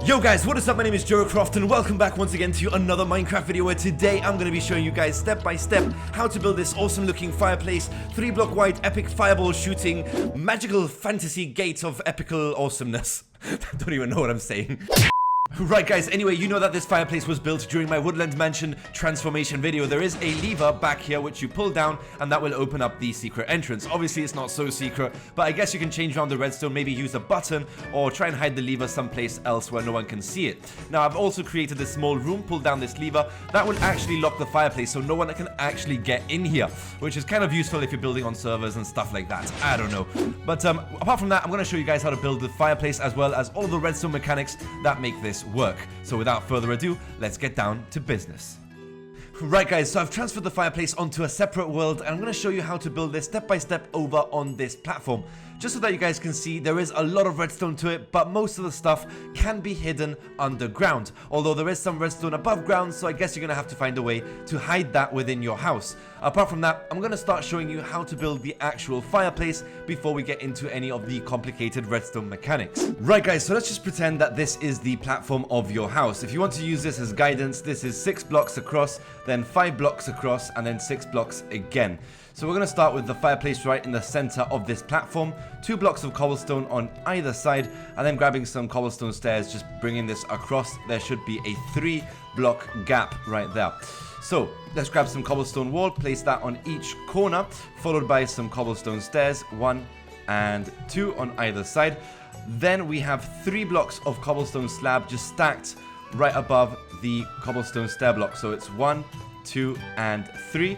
Yo guys, what is up? My name is Jeracraft and welcome back once again to another Minecraft video where today I'm going to be showing you guys step by step how to build this awesome looking fireplace, 3-block wide epic fireball shooting, magical fantasy gate of epical awesomeness. I don't even know what I'm saying. Right guys, anyway, you know that this fireplace was built during my Woodland mansion transformation video. There is a lever back here which you pull down and that will open up the secret entrance. Obviously it's not so secret, but I guess you can change around the redstone, maybe use a button or try and hide the lever someplace else where no one can see it. Now I've also created this small room, pull down this lever, that will actually lock the fireplace so no one can actually get in here, which is kind of useful if you're building on servers and stuff like that. I don't know. But apart from that, I'm going to show you guys how to build the fireplace as well as all of the redstone mechanics that make this work. So without further ado, let's get down to business. Right guys, so I've transferred the fireplace onto a separate world and I'm going to show you how to build this step by step over on this platform. Just so that you guys can see, there is a lot of redstone to it, but most of the stuff can be hidden underground. Although there is some redstone above ground, so I guess you're going to have to find a way to hide that within your house. Apart from that, I'm going to start showing you how to build the actual fireplace before we get into any of the complicated redstone mechanics. Right guys, so let's just pretend that this is the platform of your house. If you want to use this as guidance, this is 6 blocks across, then 5 blocks across, and then 6 blocks again. So we're going to start with the fireplace right in the center of this platform, 2 blocks of cobblestone on either side, and then grabbing some cobblestone stairs, just bringing this across. There should be a 3-block gap right there. So let's grab some cobblestone wall, place that on each corner, followed by some cobblestone stairs, 1 and 2 on either side. Then we have 3 blocks of cobblestone slab just stacked right above the cobblestone stair block. So it's 1, 2, and 3.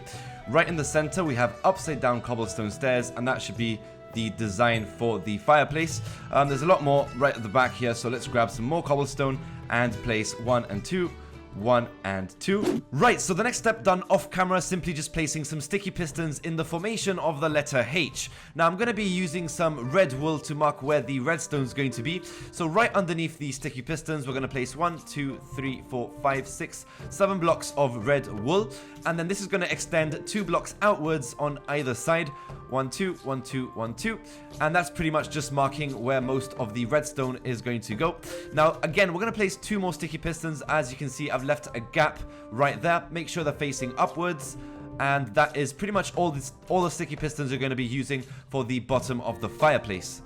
Right in the center, we have upside down cobblestone stairs, and that should be the design for the fireplace. There's a lot more right at the back here, so let's grab some more cobblestone and place 1 and 2. 1 and 2. Right, so the next step done off camera, simply just placing some sticky pistons in the formation of the letter H. Now I'm going to be using some red wool to mark where the redstone is going to be. So right underneath the sticky pistons, we're going to place 1, 2, 3, 4, 5, 6, 7 blocks of red wool. And then this is going to extend 2 blocks outwards on either side. 1, 2, 1, 2, 1, 2. And that's pretty much just marking where most of the redstone is going to go. Now, again, we're going to place 2 more sticky pistons. As you can see, I've left a gap right there. Make sure they're facing upwards. And that is pretty much all the sticky pistons are going to be using for the bottom of the fireplace.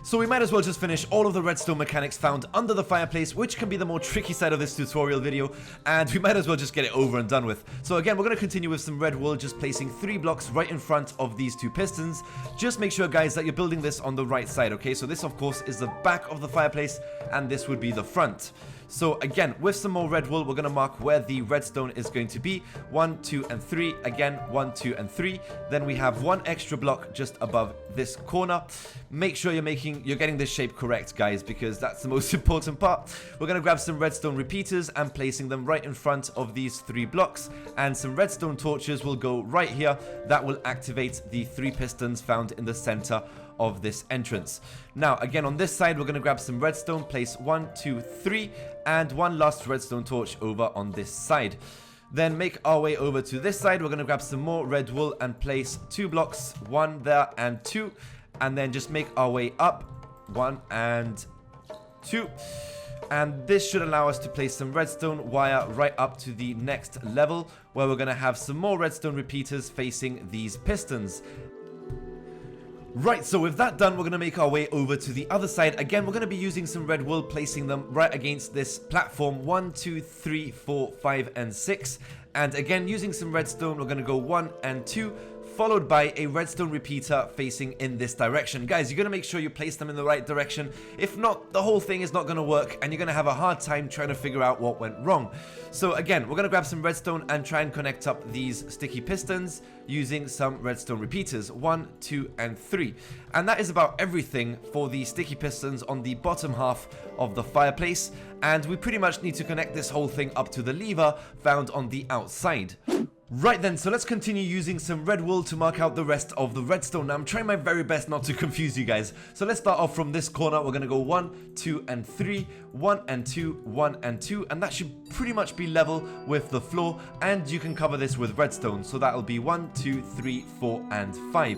So we might as well just finish all of the redstone mechanics found under the fireplace, which can be the more tricky side of this tutorial video, and we might as well just get it over and done with. So again, we're going to continue with some red wool, just placing 3 blocks right in front of these 2 pistons. Just make sure, guys, that you're building this on the right side, okay? So this, of course, is the back of the fireplace, and this would be the front. So again, with some more red wool, we're going to mark where the redstone is going to be. 1, 2, and 3. Again, 1, 2, and 3. Then we have 1 extra block just above this corner. Make sure you're getting this shape correct, guys, because that's the most important part. We're going to grab some redstone repeaters and placing them right in front of these 3 blocks. And some redstone torches will go right here. That will activate the 3 pistons found in the center of this entrance. Now again, on this side, we're going to grab some redstone, place 1, 2, 3, and 1 last redstone torch over on this side. Then make our way over to this side. We're going to grab some more red wool and place 2 blocks, 1 there and 2, and then just make our way up 1 and 2. And this should allow us to place some redstone wire right up to the next level, where we're going to have some more redstone repeaters facing these pistons. Right, so with that done, we're going to make our way over to the other side. Again, we're going to be using some red wool, placing them right against this platform. 1, 2, 3, 4, 5, and 6. And again, using some redstone, we're going to go 1 and 2, followed by a redstone repeater facing in this direction. Guys, you're going to make sure you place them in the right direction. If not, the whole thing is not going to work, and you're going to have a hard time trying to figure out what went wrong. So again, we're going to grab some redstone and try and connect up these sticky pistons using some redstone repeaters. 1, 2, and 3. And that is about everything for the sticky pistons on the bottom half of the fireplace. And we pretty much need to connect this whole thing up to the lever found on the outside. Right then, so let's continue using some red wool to mark out the rest of the redstone. Now, I'm trying my very best not to confuse you guys. So let's start off from this corner. We're going to go 1, 2, and 3, 1 and 2, 1 and 2, and that should pretty much be level with the floor, and you can cover this with redstone. So that'll be 1, 2, 3, 4, and 5.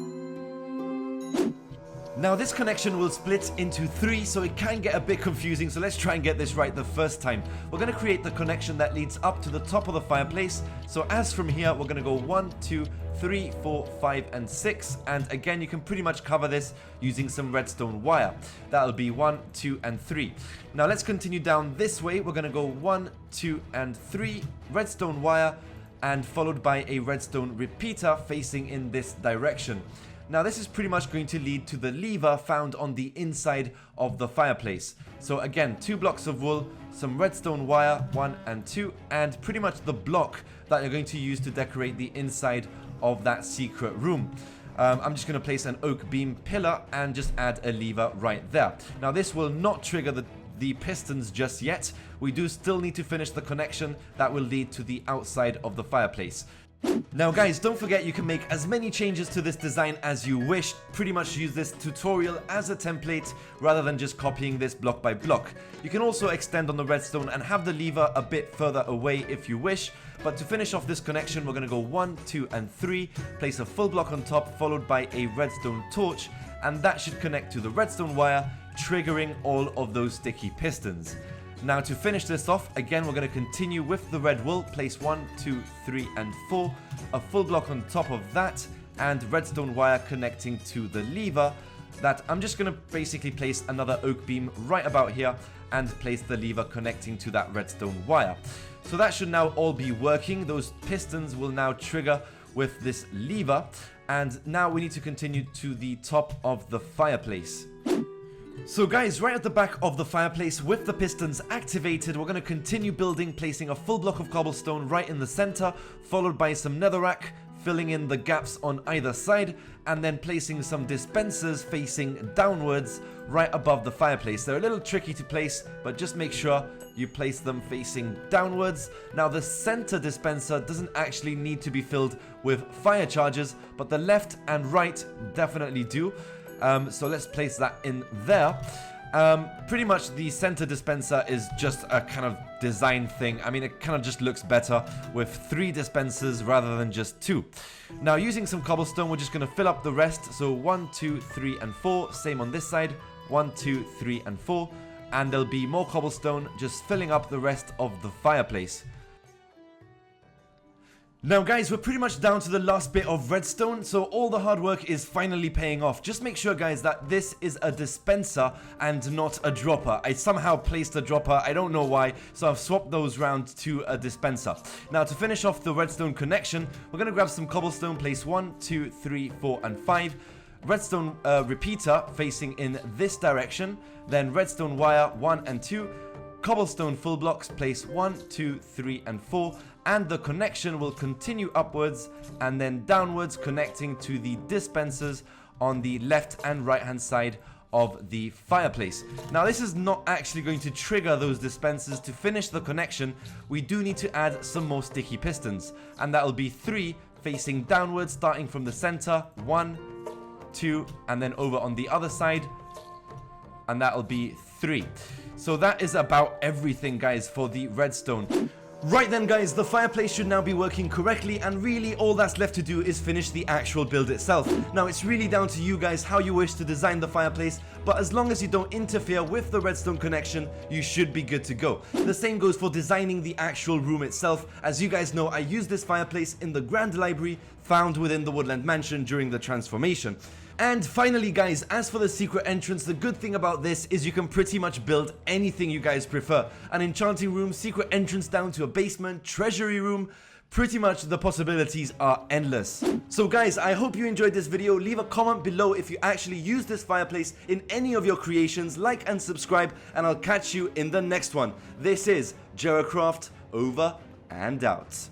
Now this connection will split into 3, so it can get a bit confusing, so let's try and get this right the first time. We're going to create the connection that leads up to the top of the fireplace. So as from here, we're going to go 1, 2, 3, 4, 5, and 6. And again, you can pretty much cover this using some redstone wire. That'll be 1, 2, and 3. Now let's continue down this way. We're going to go 1, 2, and 3 redstone wire, and followed by a redstone repeater facing in this direction. Now this is pretty much going to lead to the lever found on the inside of the fireplace. So again, 2 blocks of wool, some redstone wire, 1 and 2, and pretty much the block that you're going to use to decorate the inside of that secret room. I'm just going to place an oak beam pillar and just add a lever right there. Now this will not trigger the pistons just yet. We do still need to finish the connection that will lead to the outside of the fireplace. Now guys, don't forget you can make as many changes to this design as you wish. Pretty much use this tutorial as a template rather than just copying this block by block. You can also extend on the redstone and have the lever a bit further away if you wish. But to finish off this connection, we're going to go 1, 2, and 3, place a full block on top followed by a redstone torch, and that should connect to the redstone wire, triggering all of those sticky pistons. Now to finish this off, again we're going to continue with the red wool, place 1, 2, 3, and 4, a full block on top of that, and redstone wire connecting to the lever. That I'm just going to basically place another oak beam right about here and place the lever connecting to that redstone wire. So that should now all be working. Those pistons will now trigger with this lever, and now we need to continue to the top of the fireplace. So guys, right at the back of the fireplace with the pistons activated, we're going to continue building, placing a full block of cobblestone right in the center, followed by some netherrack, filling in the gaps on either side, and then placing some dispensers facing downwards right above the fireplace. They're a little tricky to place, but just make sure you place them facing downwards. Now the center dispenser doesn't actually need to be filled with fire charges, but the left and right definitely do. So let's place that in there. Pretty much the center dispenser is just a kind of design thing. I mean, it kind of just looks better with 3 dispensers rather than just 2. Now using some cobblestone, we're just going to fill up the rest. So 1, 2, 3, and 4. Same on this side. 1, 2, 3, and 4. And there'll be more cobblestone just filling up the rest of the fireplace. Now guys, we're pretty much down to the last bit of redstone, so all the hard work is finally paying off. Just make sure guys that this is a dispenser and not a dropper. I somehow placed a dropper, I don't know why, so I've swapped those round to a dispenser. Now to finish off the redstone connection, we're going to grab some cobblestone, place 1, 2, 3, 4, and 5. Redstone repeater facing in this direction, then redstone wire 1 and 2. Cobblestone full blocks, place 1, 2, 3, and 4, and the connection will continue upwards and then downwards, connecting to the dispensers on the left and right hand side of the fireplace. Now this is not actually going to trigger those dispensers. To finish the connection, we do need to add some more sticky pistons, and that will be 3 facing downwards, starting from the center, 1, 2, and then over on the other side, and that will be 3. So that is about everything guys for the redstone. Right then guys, the fireplace should now be working correctly, and really all that's left to do is finish the actual build itself. Now it's really down to you guys how you wish to design the fireplace, but as long as you don't interfere with the redstone connection, you should be good to go. The same goes for designing the actual room itself. As you guys know, I used this fireplace in the Grand Library found within the Woodland mansion during the transformation. And finally guys, as for the secret entrance, the good thing about this is you can pretty much build anything you guys prefer. An enchanting room, secret entrance down to a basement, treasury room. Pretty much the possibilities are endless. So guys, I hope you enjoyed this video. Leave a comment below if you actually use this fireplace in any of your creations. Like and subscribe, and I'll catch you in the next one. This is Jeracraft, over and out.